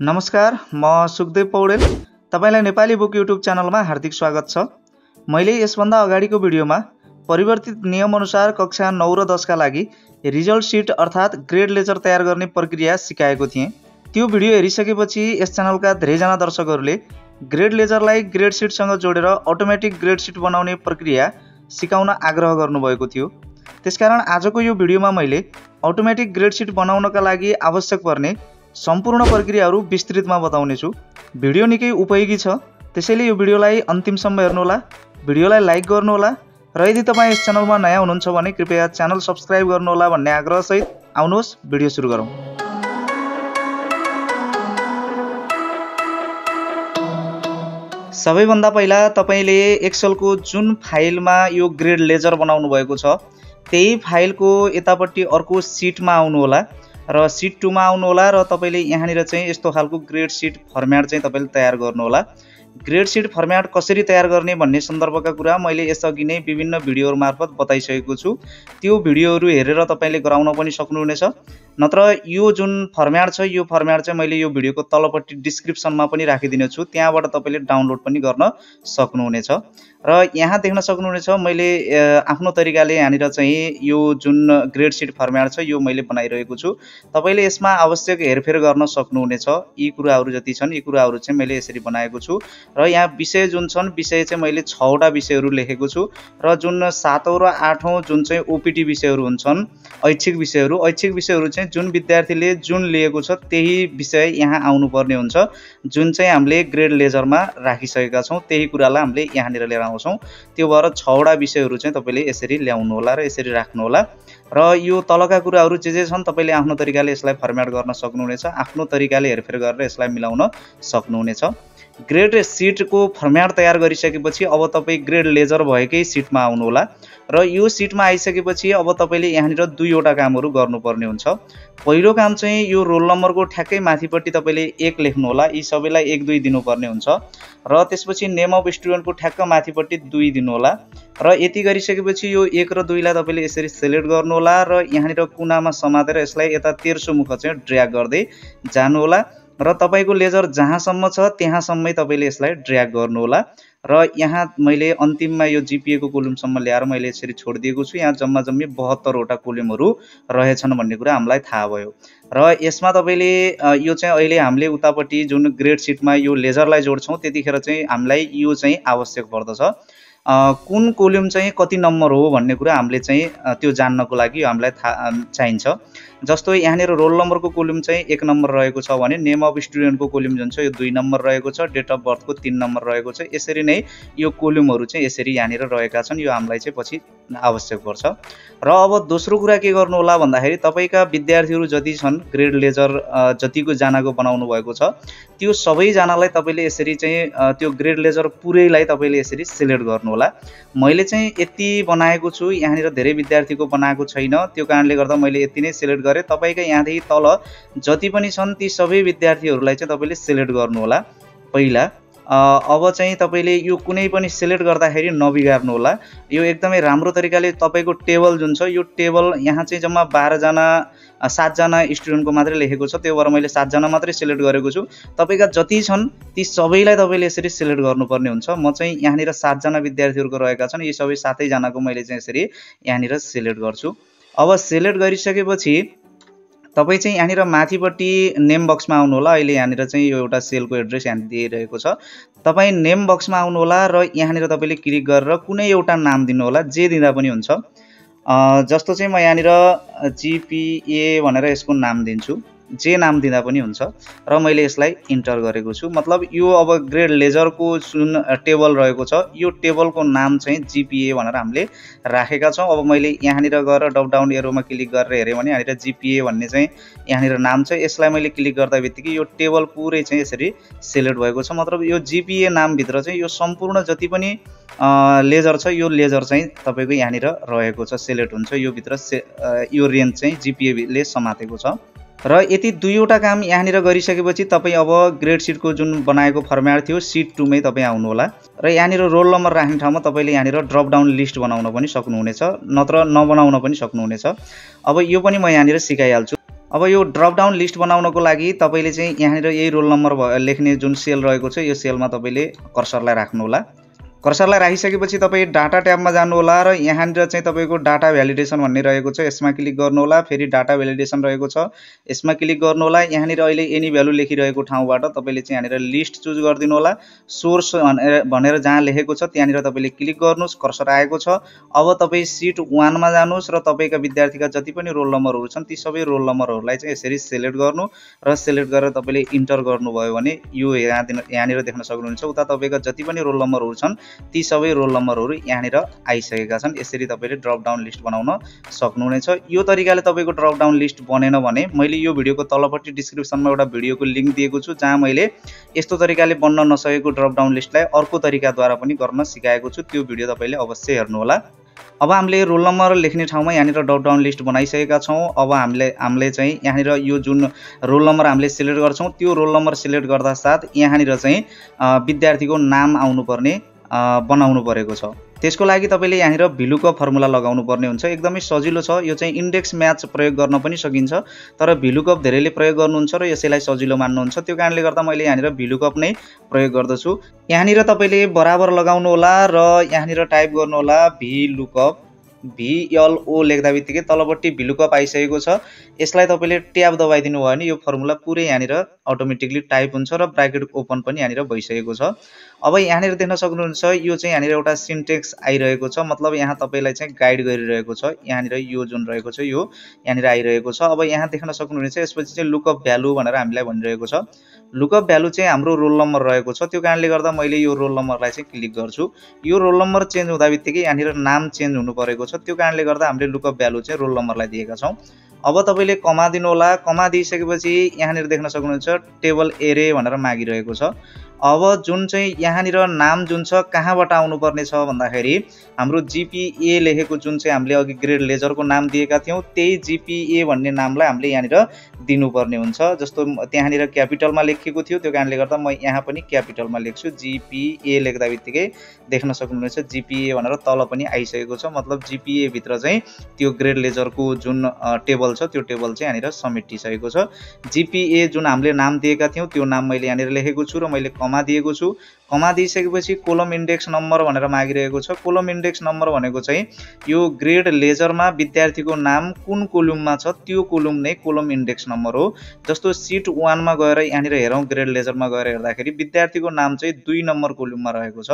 नमस्कार, म सुखदेव पौडेल। तपाईलाई नेपाली बुक युट्युब च्यानलमा हार्दिक स्वागत छ। मैले यसभन्दा अगाडिको भिडियोमा परिवर्तित नियमअनुसार कक्षा 9 र 10 का लागि रिजल्ट सिट अर्थात् ग्रेड लेजर तयार गर्ने प्रक्रिया सिकाएको थिएँ। त्यो भिडियो हेरिसकेपछि यस च्यानलका धेरैजना दर्शकहरूले ग्रेड लेजरलाई ग्रेड सिटसँग जोडेर अटोमेटिक ग्रेड सिट बनाउने प्रक्रिया सिकाउन आग्रह गर्नुभएको थियो। त्यसकारण आजको यो भिडियोमा मैले अटोमेटिक ग्रेड सिट बनाउनका लागि आवश्यक पर्ने सम्पूर्ण प्रक्रियाहरू विस्तृतमा बताउने छु। भिडियो निकै उपयोगी छ, त्यसैले यो भिडियोलाई अन्तिमसम्म हेर्नुहोला। भिडियोलाई लाइक गर्नुहोला र यदि तपाईँ यस च्यानलमा नयाँ हुनुहुन्छ भने कृपया च्यानल सब्स्क्राइब गर्नुहोला भन्ने आग्रहसहित आउनुहोस् भिडियो सुरु गरौँ। सबैभन्दा पहिला तपाईले एक्सेलको जुन फाइलमा यो ग्रेड लेजर बनाउनु भएको छ त्यही फाइलको यतापट्टि अर्को सिटमा आउनु होला र सिट 2 मा आउनु होला र तपाईले यहाँनिर चाहिँ यस्तो खालको ग्रेड सिट फर्म्याट चाहिँ तपाईले तयार गर्नु होला। ग्रेड सिट फर्म्याट कसरी तयार गर्ने भन्ने सन्दर्भका कुरा मैले यसअघि नै विभिन्न भिडियोहरु मार्फत बताइसकेको छु। त्यो भिडियोहरु हेरेर तपाईले गराउन पनि सक्नुहुनेछ। नत्र यो जुन फर्म्याट छ यो फर्म्याट चाहिँ मैले यो भिडियोको तलपट्टि डिस्क्रिप्सनमा पनि राखिदिने छु, त्यहाँबाट तपाईले डाउनलोड पनि गर्न सक्नुहुनेछ। र यहाँ देख्न सक्नुहुनेछ मैले आफ्नो तरिकाले यहाँनिर चाहिँ यो जुन ग्रेड सिट फर्म्याट छ यो मैले बनाइरहेको छु। तपाईले यसमा आवश्यक हेरफेर गर्न सक्नुहुनेछ। यी कुराहरु जति छन् यी कुराहरु चाहिँ मैले यसरी बनाएको छु र यहाँ विषय जुन छन् विषय चाहिँ मैले 6 वटा विषयहरु लेखेको छु र जुन 7औं र 8औं जुन चाहिँ ओपीटी विषयहरु हुन्छन् ऐच्छिक विषयहरु चाहिँ जुन विद्यार्थीले जुन लिएको छ त्यही विषय यहाँ आउनु पर्ने हुन्छ। जुन चाहिँ हामीले ग्रेड लेजरमा राखिसकेका छौं त्यही कुरालाई हामीले यहाँनिर लिएर आउँछौं। त्यो भएर 6 वटा विषयहरु चाहिँ तपाईले यसरी ल्याउनु होला र यसरी राख्नु होला र यो तलका कुराहरु जे छन् तपाईले आफ्नो तरिकाले यसलाई फर्म्याट गर्न सक्नुहुनेछ। आफ्नो तरिकाले हेरफेर गरेर यसलाई मिलाउन सक्नुहुनेछ। ग्रेड सिटको फर्म्याट तयार गरिसकेपछि अब तपाई ग्रेड लेजर भएकै सिटमा आउनु होला र यो सिटमा आइसकेपछि अब तपाईले यहाँनिर 2 वटा कामहरु गर्नुपर्ने हुन्छ। पहिलो काम चाहिँ यो रोल नम्बरको ठ्याक्कै माथिपट्टि तपाईले 1 लेख्नु होला। यी सबैलाई 1 2 दिनुपर्ने हुन्छ र त्यसपछि नेम अफ स्टुडेन्टको ठ्याक्क माथिपट्टि 2 दिनु होला र यति गरिसकेपछि यो 1 र 2 लाई तपाईले यसरी सिलेक्ट गर्नु होला र यहाँनिर कुनामा समातेर यसलाई यता तेर्सो मुख चाहिँ ड्र्याग गर्दै जानु होला र तपाईको लेजर जहाँसम्म छ त्यहाँसम्मै तपाईले यसलाई ड्र्याग गर्नु होला र यहाँ मैले अन्तिममा यो जीपीए को कोलमसम्म ल्याएर मैले यसरी छोडिदिएको छु। यहाँ जम्मा जम्मी 72 वटा कोलमहरु रहेछन् भन्ने कुरा हामीलाई थाहा भयो र यसमा तपाईले यो चाहिँ अहिले हामीले उतापट्टि जुन ग्रेड सिटमा यो लेजरलाई जोड्छौं त्यतिखेर चाहिँ हामीलाई यो चाहिँ आवश्यक पर्दछ। कुन कोलम चाहिँ कति नम्बर हो भन्ने कुरा हामीले चाहिँ त्यो जान्नको लागि हामीलाई चाहिन्छ। जस्तो यहाँनिर रोल नम्बरको कोलम चाहिँ 1 नम्बर रहेको छ भने नेम अफ स्टुडेन्टको कोलम जुन छ यो 2 नम्बर रहेको छ, डेट अफ बर्थको 3 नम्बर रहेको छ। यसरी नै यो कोलमहरु चाहिँ यसरी यहाँनिर रहेका छन्। यो हामीलाई चाहिँ पछि आवश्यक पर्छ। र अब दोस्रो कुरा के गर्नु होला भन्दाखेरि तपाईका विद्यार्थीहरु जति छन् ग्रेड लेजर जतिको जनाको बनाउनु भएको छ त्यो सबै जनालाई तपाईले यसरी चाहिँ त्यो ग्रेड लेजर पुरैलाई तपाईले यसरी सिलेक्ट गर्नु होला। मैले चाहिँ यति बनाएको छु, यहाँनिर धेरै विद्यार्थीको बनाएको छैन, त्यो कारणले गर्दा मैले यति नै सिलेक्ट गरे। तपाईका यहाँदेखि तल जति पनि छन् ती सबै विद्यार्थीहरुलाई चाहिँ तपाईले सिलेक्ट गर्नु होला पहिला। अब चाहिँ तपाईले यो कुनै पनि सिलेक्ट गर्दाखेरि नबिगार्नु होला। यो एकदमै राम्रो तरिकाले तपाईको टेबल जुन छ यो टेबल यहाँ चाहिँ जम्मा 12 जना 7 जना स्टुडेन्टको मात्रै लेखेको छ, त्यो भएर मैले 7 जना मात्रै सिलेक्ट गरेको छु। तपाईका जति छन् ती सबैलाई तपाईले यसरी सिलेक्ट गर्नुपर्ने हुन्छ। म चाहिँ यहाँनिर 7 जना विद्यार्थीहरुको रहेका छन्, यी सबै 7 जनाको मैले चाहिँ यसरी यहाँनिर सिलेक्ट गर्छु। अब सिलेक्ट गरिसकेपछि तपाई चाहिँ यहाँनिर माथिपट्टि नेम बक्समा आउनु होला। अहिले यहाँनिर चाहिँ यो एउटा सेलको एड्रेस यहाँ दिइरहेको छ। तपाई नेम बक्समा आउनु होला र यहाँनिर तपाईले क्लिक गरेर कुनै एउटा नाम दिनु होला, जे दिँदा पनि हुन्छ। जस्तो चाहिँ म यहाँनिर जीपीए भनेर यसको नाम दिन्छु, जे नाम दिँदा पनि हुन्छ र मैले यसलाई इन्टर गरेको छु। मतलब यो अब ग्रेड लेजरको जुन टेबल रहेको छ यो टेबलको नाम चाहिँ जीपीए भनेर हामीले राखेका छौं। अब मैले यहाँनिर गएर ड्रप डाउन एरोमा क्लिक गरेर हेरे भने यहाँनिर जीपीए भन्ने चाहिँ यहाँनिर नाम छ। यसलाई मैले क्लिक गर्दा बित्तिकै यो टेबल पुरै चाहिँ यसरी सिलेक्ट भएको छ। मतलब यो जीपीए नाम भित्र चाहिँ यो सम्पूर्ण जति पनि लेजर छ यो लेजर चाहिँ तपाईको यहाँनिर रहेको छ, सिलेक्ट हुन्छ। यो भित्र यो रेन्ज चाहिँ जीपीए ले समातेको छ। र यति 2 वटा काम यहाँनिर गरिसकेपछि तपाई अब ग्रेड सिटको जुन बनाएको फर्म्याट थियो सिट 2 मै तपाई आउनु होला र यहाँनिर रोल नम्बर राख्ने ठाउँमा तपाईले यहाँनिर ड्रप डाउन लिस्ट बनाउन पनि सक्नुहुनेछ, नत्र नबनाउन पनि सक्नुहुनेछ। अब यो पनि म यहाँनिर सिकाइहाल्छु। अब यो ड्रप डाउन लिस्ट बनाउनको लागि तपाईले चाहिँ यहाँनिर यही रोल नम्बर लेख्ने जुन सेल रहेको छ यो सेलमा तपाईले कर्सरलाई राख्नु होला। कर्सरलाई राखिसकेपछि तपाईँ डाटा ट्याबमा जानु होला र यहाँनिर चाहिँ तपाईको डाटा भ्यालिडेसन भन्ने रहेको छ यसमा क्लिक गर्नु होला। फेरि डाटा भ्यालिडेसन रहेको छ यसमा क्लिक गर्नु होला। यहाँनिर अहिले एनी भ्यालु लेखिरहेको ठाउँबाट तपाईले चाहिँ यहाँनिर लिस्ट चुज गरिदिनु होला। सोर्स भनेर जहाँ लेखेको छ त्यहाँनिर तपाईले क्लिक गर्नुस्। कर्सर आएको छ। अब तपाईँ सिट 1 मा जानुस् र तपाईका विद्यार्थीका जति पनि रोल नम्बरहरू छन् ती सबै रोल नम्बरहरूलाई चाहिँ यसरी सिलेक्ट गर्नु र सिलेक्ट गरेर तपाईले इन्टर गर्नुभयो भने यो यहाँनिर देख्न सक्नुहुन्छ। उता तपाईका जति पनि रोल नम्बरहरू छन् ती सबै रोल नम्बरहरू यहाँनिर आइसकेका छन्। यसरी तपाईले ड्रप डाउन लिस्ट बनाउन सक्नुहुनेछ। यो तरिकाले तपाईको ड्रप डाउन लिस्ट बनेन भने मैले यो भिडियोको तलपट्टि डिस्क्रिप्सनमा एउटा भिडियोको लिंक दिएको छु जहाँ मैले यस्तो तरिकाले बन्न नसकेको ड्रप डाउन लिस्टलाई अर्को तरिकाद्वारा पनि गर्न सिकाएको छु। त्यो भिडियो तपाईले अवश्य हेर्नु होला। अब हामीले रोल नम्बर लेख्ने ठाउँमा यहाँनिर ड्रप डाउन लिस्ट बनाइसकेका छौं। अब हामीले चाहिँ यहाँनिर यो जुन रोल नम्बर हामीले सिलेक्ट गर्छौं त्यो रोल नम्बर सिलेक्ट गर्दा साथ यहाँनिर चाहिँ विद्यार्थीको नाम आउनुपर्ने बनाउनु परेको छ। त्यसको लागि तपाईले यहाँनिर भिलुकअप फर्मुला लगाउनु पर्ने हुन्छ। एकदमै सजिलो छ। यो चाहिँ इन्डेक्स म्याच प्रयोग गर्न पनि सकिन्छ तर भिलुकअप धेरैले प्रयोग गर्नुहुन्छ र यसैलाई सजिलो मान्नुहुन्छ। त्यो कारणले गर्दा मैले यहाँनिर भिलुकअप नै प्रयोग गर्दछु। यहाँनिर तपाईले बराबर लगाउनु होला र यहाँनिर टाइप गर्नु होला भिलुकअप VLO लेख्दा बित्तिकै तलपट्टि भिलुकअप आइसकेको छ। यसलाई तपाईले ट्याब दबाइदिनु भयो भने यो फर्मुला पुरै यहाँनिर अटोमेटिकली टाइप हुन्छ र ब्राकेट ओपन पनि यहाँनिर भइसकेको छ। अब यहाँनिर देख्न सक्नुहुन्छ यो चाहिँ यहाँनिर एउटा सिन्टेक्स आइरहेको छ। मतलब यहाँ तपाईलाई चाहिँ गाइड गरिरहेको छ। यहाँनिर यो जुन रहेको छ यो यहाँनिर आइरहेको छ। अब यहाँ देख्न सक्नुहुनेछ यसपछि चाहिँ लुकअप भ्यालु भनेर हामीलाई भनिरहेको छ। लुकअप भ्यालु चाहिँ हाम्रो रोल नम्बर रहेको छ। त्यो कारणले गर्दा मैले यो रोल नम्बरलाई चाहिँ क्लिक गर्छु। यो रोल नम्बर चेन्ज हुँदा बित्तिकै यहाँनिर नाम चेन्ज हुनु परेको छ। त्यो कारणले गर्दा हामीले लुकअप भ्यालु चाहिँ रोल नम्बरलाई दिएका छौं। अब तपाईले कमा दिनु होला। कमा दिइसकेपछि यहाँनिर देख्न सक्नुहुन्छ टेबल एरे भनेर मागिरहेको छ। अब जुन चाहिँ यहाँनिर नाम जुन छ कहाँबाट आउनु पर्ने छ भन्दाखेरि हाम्रो जीपीए लेखेको जुन चाहिँ हामीले अघि ग्रेड लेजरको नाम दिएका थियौं त्यही जीपीए भन्ने नामलाई हामीले यहाँनिर दिनुपर्ने हुन्छ। जस्तो त्यहाँनिर क्यापिटलमा लेखिएको थियो त्यो कारणले गर्दा म यहाँ पनि क्यापिटलमा लेख्छु। जीपीए लेख्दा बित्तिकै देख्न सक्नुहुनेछ जीपीए भनेर तल पनि आइसकेको छ। मतलब जीपीए भित्र चाहिँ त्यो ग्रेड लेजरको जुन टेबल छ त्यो टेबल चाहिँ यहाँनिर समेटिसकेको छ। जीपीए जुन हामीले नाम दिएका थियौं त्यो नाम मैले यहाँनिर लेखेको छु र मैले कमा दिएको छु। कमा दिइसकेपछि कोलम इन्डेक्स नम्बर भनेर मागिरहेको छ। कोलम इन्डेक्स नम्बर भनेको चाहिँ यो ग्रेड लेजरमा विद्यार्थीको नाम कुन कोलममा छ त्यो कोलम नै कोलम इन्डेक्स नम्बर हो। जस्तो सिट 1 मा गएर यहाँनिर हेरौं ग्रेड लेजरमा गएर हेर्दाखेरि विद्यार्थीको नाम चाहिँ 2 नम्बर कोलममा रहेको छ।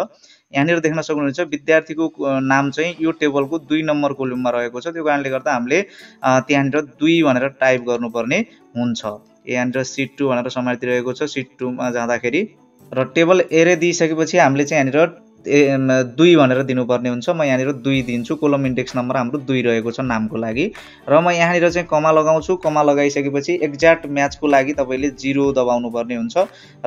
यहाँनिर देख्न सक्नुहुन्छ विद्यार्थीको नाम चाहिँ यो टेबलको 2 नम्बर कोलममा रहेको छ। त्यो कारणले गर्दा हामीले त्यहाँनिर 2 भनेर टाइप गर्नुपर्ने हुन्छ। यहाँनिर सिट 2 भनेर समातिरहेको छ। सिट 2 मा जाँदाखेरि र टेबल एरे दिइसकेपछि हामीले चाहिँ यहाँनिर 2 भनेर दिनुपर्ने हुन्छ। म यहाँनिर 2 दिन्छु। कोलम इन्डेक्स नम्बर हाम्रो 2 रहेको छ नामको लागि र म यहाँनिर चाहिँ कमा लगाउँछु। कमा लगाइसकेपछि एक्ज्याक्ट म्याचको लागि तपाईले 0 दबाउनु पर्ने हुन्छ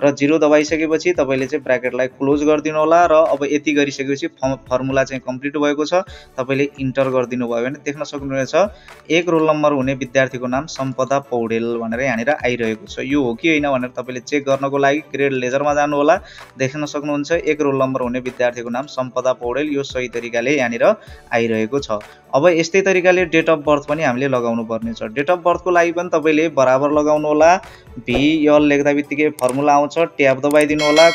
र 0 दबाइसकेपछि तपाईले चाहिँ ब्र्याकेटलाई क्लोज गरिदिनु होला र अब यति गरिसकेपछि फर्मुला चाहिँ कम्प्लिट भएको छ। तपाईले इन्टर गरिदिनु भयो भने देख्न सक्नुहुनेछ एक रोल नम्बर हुने विद्यार्थीको नाम सम्पदा पौडेल भनेर यहाँनिर आइरहेको छ। यो हो कि हैन भनेर तपाईले चेक गर्नको लागि ग्रेड लेजरमा जानु होला। देख्न सक्नुहुन्छ एक रोल नम्बर हुने विद्यार्थीको नाम सम्पदा पौडेल यो सही तरिकाले यहाँनिर आइरहेको छ। अब यस्तै तरिकाले डेट अफ बर्थ पनि हामीले लगाउनु पर्ने छ। डेट अफ बर्थको लागि पनि तपाईले बराबर लगाउनु होला। VL लेख्दा बित्तिकै फर्मुला आउँछ। ट्याब दबाइदिनु होला।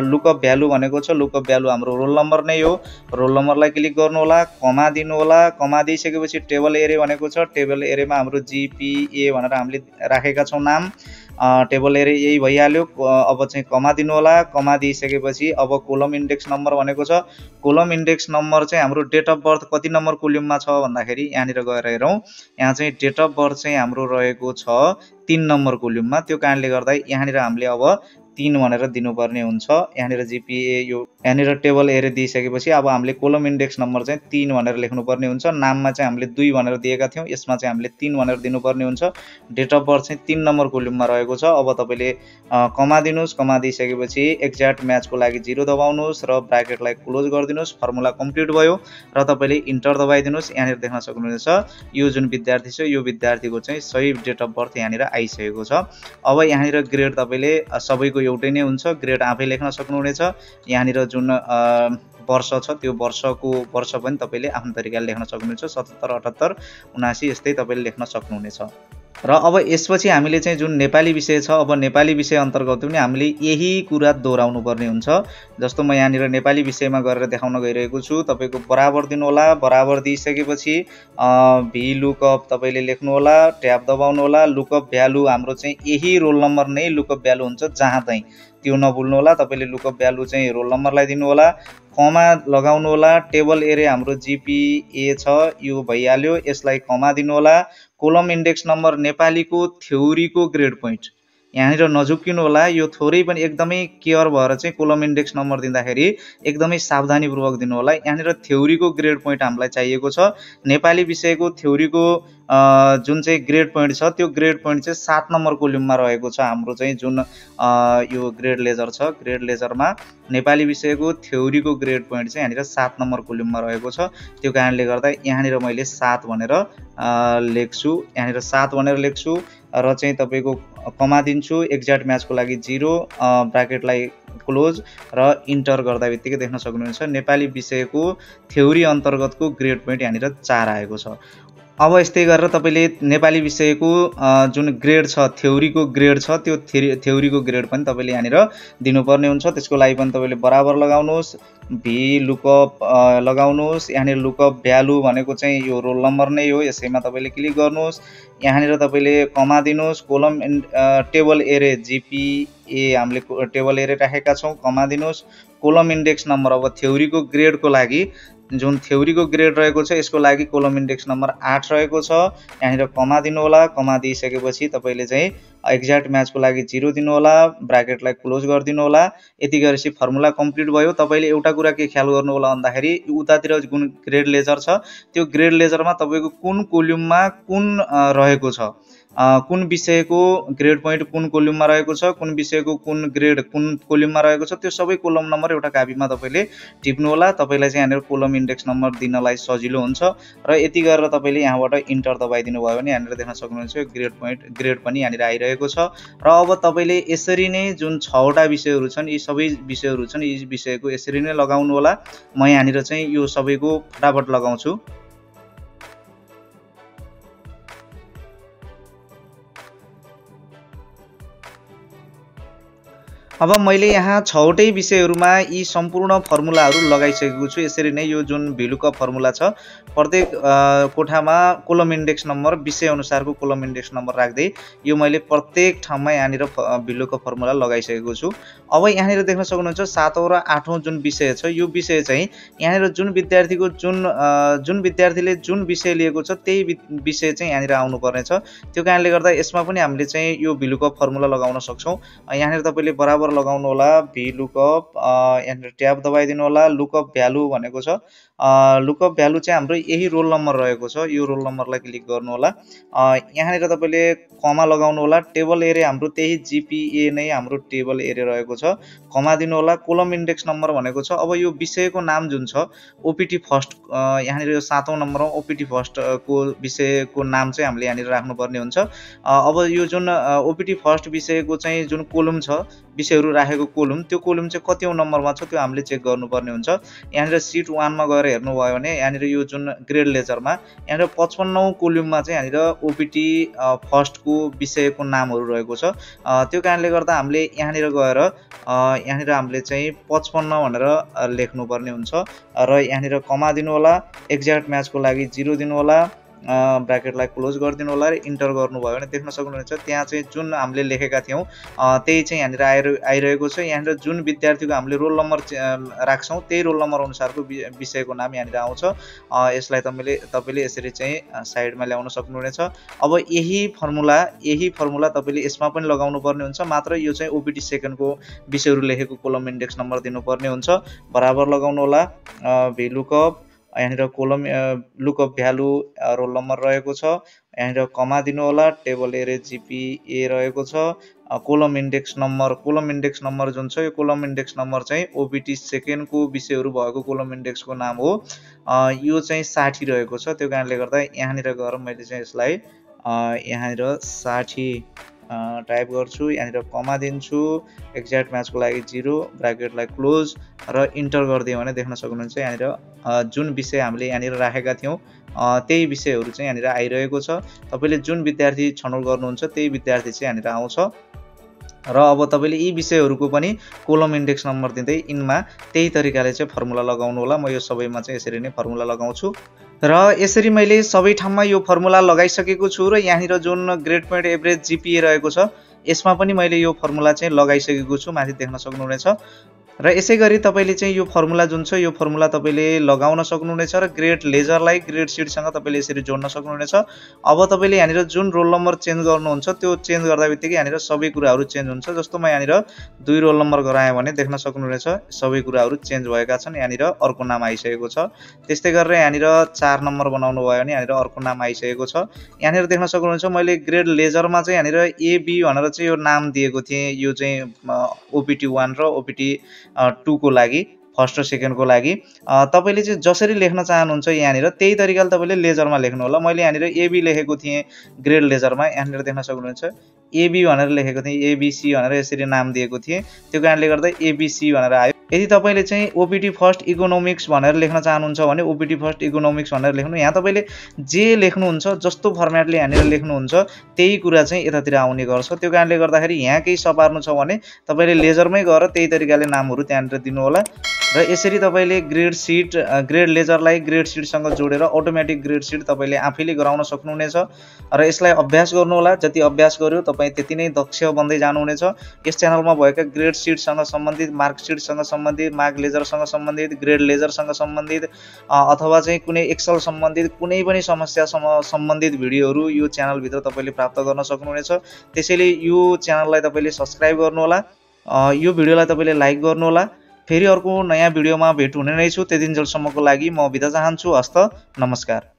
लुकअप भ्यालु भनेको छ। लुकअप भ्यालु हाम्रो रोल नम्बर नै हो। रोल नम्बरलाई क्लिक गर्नु होला। कमा दिनु होला। कमा दिइसकेपछि टेबल एरे भनेको छ। टेबल एरेमा हाम्रो जीपीए भनेर हामीले राखेका छौं नाम। टेबल एरे यही भइहाल्यो। अब चाहिँ कमा दिनु होला। कमा दिइसकेपछि अब कोलम इन्डेक्स नम्बर भनेको छ। कोलम इन्डेक्स नम्बर चाहिँ हाम्रो डेट अफ बर्थ कति नम्बर कोलममा छ भन्दाखेरि यहाँनिर गएर हेरौं यहाँ चाहिँ डेट अफ बर्थ चाहिँ हाम्रो रहेको छ 3 नम्बर कोलममा। त्यो कारणले गर्दा यहाँनिर हामीले अब 3 भनेर दिनुपर्ने हुन्छ। यहाँनिर जीपीए यो यहाँनिर टेबल एरे दिइसकेपछि अब हामीले कोलम इन्डेक्स नम्बर चाहिँ 3 भनेर लेख्नुपर्ने हुन्छ। नाममा चाहिँ हामीले 2 भनेर दिएका थियौं यसमा चाहिँ हामीले 3 भनेर दिनुपर्ने हुन्छ। डेट अफ बर्थ चाहिँ 3 नम्बर कोलममा रहेको छ। अब तपाईले कमा दिनुस्। कमा दिइसकेपछि एक्ज्याक्ट म्याचको लागि 0 दबाउनुस् र ब्र्याकेटलाई क्लोज गरिदिनुस्। फर्मुला कम्प्लिट भयो र तपाईले इन्टर दबाइदिनुस्। यहाँनिर देख्न सक्नुहुनेछ यो जुन विद्यार्थी छ यो विद्यार्थीको चाहिँ सही डेट अफ बर्थ यहाँनिर आइसकेको छ। अब यहाँनिर ग्रेड तपाईले सबैको एउटै नै हुन्छ। ग्रेड आफै लेख्न सक्नुहुनेछ। यहाँनिर जुन वर्ष छ त्यो वर्षको वर्ष पनि तपाईले आफ्नो तरिकाले लेख्न सक्नुहुनेछ। 77 78 79 यस्तै तपाईले लेख्न सक्नुहुनेछ। र अब यसपछि हामीले चाहिँ जुन नेपाली विषय छ, अब नेपाली विषय अन्तर्गत पनि हामीले यही कुरा दोहोऱ्याउनु पर्ने हुन्छ। जस्तो म यहाँनिर नेपाली विषयमा गरेर देखाउन गइरहेको छु। तपाईँको बराबर दिनुहोला। बराबर दिइसकेपछि भी लुकअप तपाईँले लेख्नुहोला, ट्याब दबाउनुहोला। लुकअप भ्यालु हाम्रो चाहिँ यही रोल नम्बर नै लुकअप भ्यालु हुन्छ जहाँ चाहिँ, त्यो नभुल्नुहोला। तपाईँले लुकअप भ्यालु चाहिँ रोल नम्बरलाई दिनुहोला, कमा लगाउनु होला। टेबल एरिया हाम्रो जिपिए छ, यो भइहाल्यो, यसलाई कमा दिनुहोला। कोलम इन्डेक्स नम्बर नेपालीको थ्योरीको ग्रेड पोइन्ट यहाँनिर नझुक्किनु होला। यो थोरै पनि एकदमै केयर भएर चाहिँ कोलम इन्डेक्स नम्बर दिँदाखेरि एकदमै सावधानीपूर्वक दिनु होला। यहाँनिर थ्योरीको ग्रेड पोइन्ट हामीलाई चाहिएको छ। नेपाली विषयको थ्योरीको जुन चाहिँ ग्रेड पोइन्ट छ, त्यो ग्रेड पोइन्ट चाहिँ 7 नम्बर कोलममा रहेको छ। हाम्रो चाहिँ जुन यो ग्रेड लेजर छ, ग्रेड लेजरमा नेपाली विषयको थ्योरीको ग्रेड पोइन्ट चाहिँ यहाँनिर 7 नम्बर कोलममा रहेको छ। त्यो कारणले गर्दा यहाँनिर मैले 7 भनेर लेख्छु, यहाँनिर 7 भनेर लेख्छु र चाहिँ तपाईँको कमा दिन्छु। एक्ज्याक्ट म्याचको लागि 0, ब्राकेटलाई क्लोज र इन्टर गर्दा बित्तिकै देख्न सक्नुहुन्छ नेपाली विषयको थ्योरी अन्तर्गतको ग्रेड पोइन्ट यहाँनिर 4 आएको छ। अब यस्तै गरेर तपाईँले नेपाली विषयको जुन ग्रेड छ, थ्योरीको ग्रेड छ, त्यो थ्योरीको ग्रेड पनि तपाईँले यहाँनिर दिनुपर्ने हुन्छ। त्यसको लागि पनि तपाईँले बराबर लगाउनुहोस्, भी लुकअप लगाउनुहोस्। यहाँनिर लुकअप भ्यालु भनेको चाहिँ यो रोल नम्बर नै हो, यसैमा तपाईँले क्लिक गर्नुहोस्। यहाँनिर तपाईँले कमा दिनुहोस्। कोलम टेबल एरे जिपिए हामीले टेबल एरे राखेका छौँ, कमा दिनुहोस्। कोलम इन्डेक्स नम्बर अब थ्योरीको ग्रेडको लागि जुन थ्योरीको ग्रेड रहेको छ, यसको लागि कोलम इन्डेक्स नम्बर 8 रहेको छ। यहाँनिर कमा दिनु होला। कमा दिइसकेपछि तपाईँले चाहिँ एक्ज्याक्ट म्याचको लागि 0 दिनु होला, ब्राकेटलाई क्लोज गरिदिनु होला। यति गरेपछि फर्मुला कम्प्लिट भयो। तपाईँले एउटा कुरा के ख्याल गर्नु होला भन्दाखेरि उतातिर जुन ग्रेड लेजर छ, त्यो ग्रेड लेजरमा तपाईँको कुन कोलममा कुन रहेको छ, कुन विषयको ग्रेड पोइन्ट कुन कोलममा रहेको छ, कुन विषयको कुन ग्रेड कुन कोलममा रहेको छ, त्यो सबै कोलम नम्बर एउटा कापीमा तपाईँले टिप्नु होला। तपाईँलाई चाहिँ यहाँनिर कोलम इन्डेक्स नम्बर दिनलाई सजिलो हुन्छ। र यति गरेर तपाईँले यहाँबाट इन्टर दबाइदिनु भयो भने यहाँनिर देख्न सक्नुहुन्छ ग्रेड पोइन्ट ग्रेड पनि यहाँनिर आइरहेको छ। र अब तपाईँले यसरी नै जुन 6वटा विषयहरू छन्, यी सबै विषयहरू छन्, यी विषयको यसरी नै लगाउनु होला। म यहाँनिर चाहिँ यो सबैको फटाफट लगाउँछु। अब मैले यहाँ 6वटै विषयहरूमा यी सम्पूर्ण फर्मुलाहरू लगाइसकेको छु। यसरी नै यो जुन भिलुकअप फर्मुला छ, प्रत्येक कोठामा कोलम इन्डेक्स नम्बर विषय अनुसारको कोलम इन्डेक्स नम्बर राख्दै यो मैले प्रत्येक ठाउँमा यहाँनिर भिलुकअप फर्मुला लगाइसकेको छु। अब यहाँनिर देख्न सक्नुहुन्छ 7औं र 8औं जुन विषय छ, यो विषय चाहिँ यहाँनिर जुन विद्यार्थीको जुन विद्यार्थीले जुन विषय लिएको छ त्यही विषय चाहिँ यहाँनिर आउनुपर्ने छ। त्यो कारणले गर्दा यसमा पनि हामीले चाहिँ यो भिलुकअप फर्मुला लगाउन सक्छौँ। यहाँनिर तपाईँले बराबर लगाउनु होला, भी लुकअप, यहाँनिर ट्याब दबाइदिनु होला। लुकअप भ्यालु भनेको छ, लुकअप भ्यालु चाहिँ हाम्रो यही रोल नम्बर रहेको छ, यो रोल नम्बरलाई क्लिक गर्नु होला। यहाँनिर तपाईँले कमा लगाउनु होला। टेबल एरिया हाम्रो त्यही जिपिए नै हाम्रो टेबल एरिया रहेको छ, कमा दिनु होला। कोलम इन्डेक्स नम्बर भनेको छ, अब यो विषयको नाम जुन छ ओपिटी फर्स्ट, यहाँनिर यो 7औं नम्बरमा ओपिटी फर्स्टको विषयको नाम चाहिँ हामीले यहाँनिर राख्नुपर्ने हुन्छ। अब यो जुन ओपिटी फर्स्ट विषयको चाहिँ जुन कोलम छ, विषयहरू राखेको कोलम, त्यो कोलम चाहिँ कतिौं नम्बरमा छ त्यो हामीले चेक गर्नुपर्ने हुन्छ। यहाँनिर सिट 1 मा गएर हेर्नुभयो भने यहाँनिर यो जुन ग्रेड लेजरमा यहाँनिर 55औं कोलममा चाहिँ यहाँनिर ओपिटी फर्स्टको विषयको नामहरू रहेको छ। त्यो कारणले गर्दा हामीले यहाँनिर गएर यहाँनिर हामीले चाहिँ 55 भनेर लेख्नुपर्ने हुन्छ र यहाँनिर कमा दिनु होला। एक्ज्याक्ट म्याचको लागि 0 दिनु होला, ब्राकेटलाई क्लोज गरिदिनु होला र इन्टर गर्नुभयो भने देख्न सक्नुहुन्छ त्यहाँ चाहिँ जुन हामीले लेखेका थियौँ त्यही चाहिँ यहाँनिर आइरहेको छ। यहाँनिर जुन विद्यार्थीको हामीले रोल नम्बर राख्छौँ त्यही रोल नम्बर अनुसारको विषयको नाम यहाँनिर आउँछ। यसलाई तपाईँले यसरी चाहिँ साइडमा ल्याउन सक्नुहुनेछ। अब यही फर्मुला तपाईँले यसमा पनि लगाउनु पर्ने हुन्छ, मात्र यो चाहिँ ओपिटी सेकेन्डको विषयहरू लेखेको कोलम इन्डेक्स नम्बर दिनुपर्ने हुन्छ। बराबर लगाउनु होला, भी लुकअप, यहाँनिर column lookup value roll number रहेको छ, यहाँनिर कमा दिनु होला। टेबल एरे जिपिए रहेको छ। कोलम इन्डेक्स नम्बर जुन छ, यो कोलम इन्डेक्स नम्बर चाहिँ ओपिटी सेकेन्डको विषयहरू भएको कोलम इन्डेक्सको नाम हो, यो चाहिँ 60 रहेको छ। त्यो कारणले गर्दा यहाँनिर गएर मैले चाहिँ यसलाई यहाँनिर 60 टाइप गर्छु, यहाँनिर कमा दिन्छु। एक्ज्याक्ट म्याचको लागि 0, ब्राकेटलाई क्लोज र इन्टर गरिदियो भने देख्न सक्नुहुन्छ यहाँनिर जुन विषय हामीले यहाँनिर राखेका थियौँ त्यही विषयहरू चाहिँ यहाँनिर आइरहेको छ। तपाईँले जुन विद्यार्थी छनौट गर्नुहुन्छ त्यही विद्यार्थी चाहिँ यहाँनिर आउँछ र अब तपाईँले यी विषयहरूको पनि कोलम इन्डेक्स नम्बर दिँदै यिनमा त्यही तरिकाले चाहिँ फर्मुला लगाउनु होला। म यो सबैमा चाहिँ यसरी नै फर्मुला लगाउँछु र यसरी मैले सबै ठाउँमा यो फर्मुला लगाइसकेको छु र यहाँनिर जुन ग्रेड पोइन्ट एभरेज जिपिए रहेको छ यसमा पनि मैले यो फर्मुला चाहिँ लगाइसकेको छु, माथि देख्न सक्नुहुनेछ। र यसै गरी तपाईँले चाहिँ यो फर्मुला जुन छ यो फर्मुला तपाईँले लगाउन सक्नुहुनेछ र ग्रेड लेजरलाई ग्रेड सिटसँग तपाईँले यसरी जोड्न सक्नुहुनेछ। अब तपाईँले यहाँनिर जुन रोल नम्बर चेन्ज गर्नुहुन्छ त्यो चेन्ज गर्दा बित्तिकै यहाँनिर सबै कुराहरू चेन्ज हुन्छ। जस्तो म यहाँनिर 2 रोल नम्बर गराएँ भने देख्न सक्नुहुनेछ सबै कुराहरू चेन्ज भएका छन्, यहाँनिर अर्को नाम आइसकेको छ। त्यस्तै गरेर यहाँनिर 4 नम्बर बनाउनु भयो भने यहाँनिर अर्को नाम आइसकेको छ। यहाँनिर देख्न सक्नुहुनेछ मैले ग्रेड लेजरमा चाहिँ यहाँनिर एबी भनेर चाहिँ यो नाम दिएको थिएँ, यो चाहिँ ओपिटी 1 र ओपिटी 2 को लागि, फर्स्ट र सेकेन्डको लागि। तपाईँले चाहिँ जसरी लेख्न चाहनुहुन्छ यहाँनिर त्यही तरिकाले तपाईँले लेजरमा लेख्नु होला। मैले यहाँनिर एबी लेखेको थिएँ ग्रेड लेजरमा, यहाँनिर देख्न सक्नुहुन्छ एबी भनेर लेखेको थिएँ, एबिसी भनेर यसरी नाम दिएको थिएँ, त्यो कारणले गर्दा एबिसी भनेर आयो। यदि तपाईँले चाहिँ ओपिटी फर्स्ट इकोनोमिक्स भनेर लेख्न चाहनुहुन्छ भने ओपिटी फर्स्ट इकोनोमिक्स भनेर लेख्नु। यहाँ तपाईँले जे लेख्नुहुन्छ जस्तो फर्मेटले यहाँनिर लेख्नुहुन्छ त्यही कुरा चाहिँ यतातिर आउने गर्छ। त्यो कारणले गर्दाखेरि यहाँ केही सपार्नु छ भने तपाईँले लेजरमै गएर त्यही तरिकाले नामहरू त्यहाँनिर दिनु होला र यसरी तपाईँले ग्रेड लेजरलाई ग्रेड सिटसँग जोडेर अटोमेटिक ग्रेड सिट तपाईँले आफैले गराउन सक्नुहुनेछ र यसलाई अभ्यास गर्नुहोला। जति अभ्यास गर्यो तपाईँ त्यति नै दक्ष बन्दै जानुहुनेछ। यस च्यानलमा भएका ग्रेड सिटसँग सम्बन्धित, मार्कसिटसँग सम्बन्धित, मार्क लेजरसँग सम्बन्धित, ग्रेड लेजरसँग सम्बन्धित अथवा चाहिँ कुनै एक्सेल सम्बन्धित कुनै पनि समस्यासँग सम्बन्धित भिडियोहरू यो च्यानलभित्र तपाईँले प्राप्त गर्न सक्नुहुनेछ। त्यसैले यो च्यानललाई तपाईँले सब्सक्राइब गर्नुहोला, यो भिडियोलाई तपाईँले लाइक गर्नुहोला। फेरि अर्को नयाँ भिडियोमा भेट हुने नै छु। त्यतिन्जेलसम्मको लागि म बिदा चाहन्छु। हस्त नमस्कार।